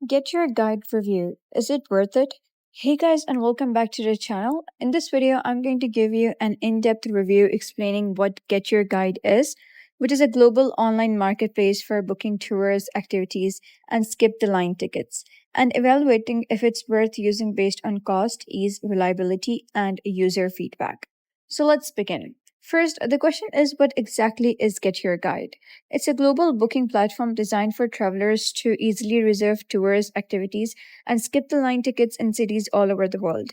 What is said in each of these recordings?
Get your guide review. Is it worth it? Hey guys, and welcome back to the channel. In this video, I'm going to give you an in-depth review explaining what Get Your Guide is, which is a global online marketplace for booking tours, activities, and skip the line tickets, and evaluating if it's worth using based on cost, ease, reliability, and user feedback. So let's begin. First, the question is, what exactly is Get Your Guide? It's a global booking platform designed for travelers to easily reserve tours, activities, and skip the line tickets in cities all over the world.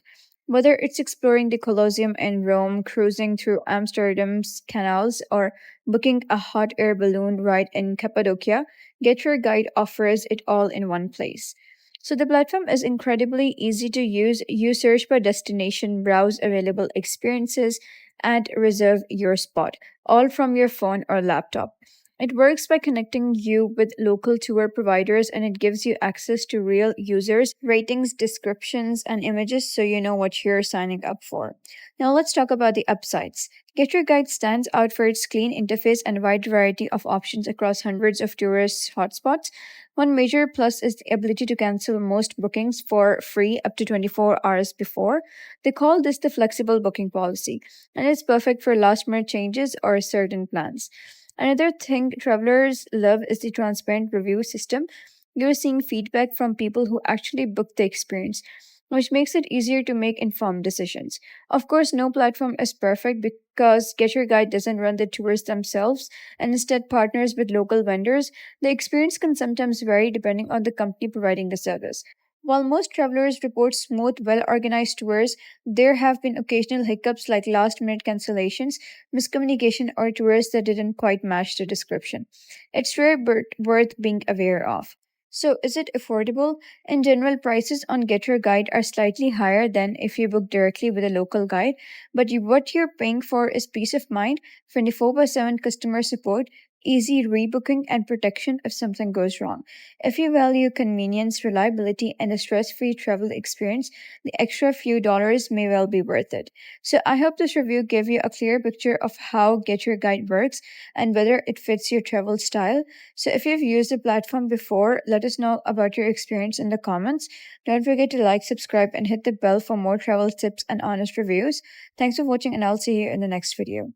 Whether it's exploring the Colosseum in Rome, cruising through Amsterdam's canals, or booking a hot air balloon ride in Cappadocia, Get Your Guide offers it all in one place. So the platform is incredibly easy to use. You search by destination, browse available experiences, and reserve your spot, all from your phone or laptop. It works by connecting you with local tour providers, and it gives you access to real users, ratings, descriptions, and images so you know what you're signing up for. Now let's talk about the upsides. Get Your Guide stands out for its clean interface and wide variety of options across hundreds of tourist hotspots. One major plus is the ability to cancel most bookings for free up to 24 hours before. They call this the flexible booking policy, and it's perfect for last minute changes or certain plans. Another thing travelers love is the transparent review system. You're seeing feedback from people who actually booked the experience, which makes it easier to make informed decisions. Of course, no platform is perfect because Get Your Guide doesn't run the tours themselves and instead partners with local vendors. The experience can sometimes vary depending on the company providing the service. While most travelers report smooth, well organized tours, there have been occasional hiccups like last minute cancellations, miscommunication, or tours that didn't quite match the description. It's rare but worth being aware of. So, is it affordable? In general, prices on Get Your Guide are slightly higher than if you book directly with a local guide, but what you're paying for is peace of mind, 24 by 7 customer support, easy rebooking, and protection if something goes wrong. If you value convenience, reliability, and a stress free travel experience, the extra few dollars may well be worth it. So, I hope this review gave you a clear picture of how Get Your Guide works and whether it fits your travel style. So, if you've used the platform before, let us know about your experience in the comments. Don't forget to like, subscribe, and hit the bell for more travel tips and honest reviews. Thanks for watching, and I'll see you in the next video.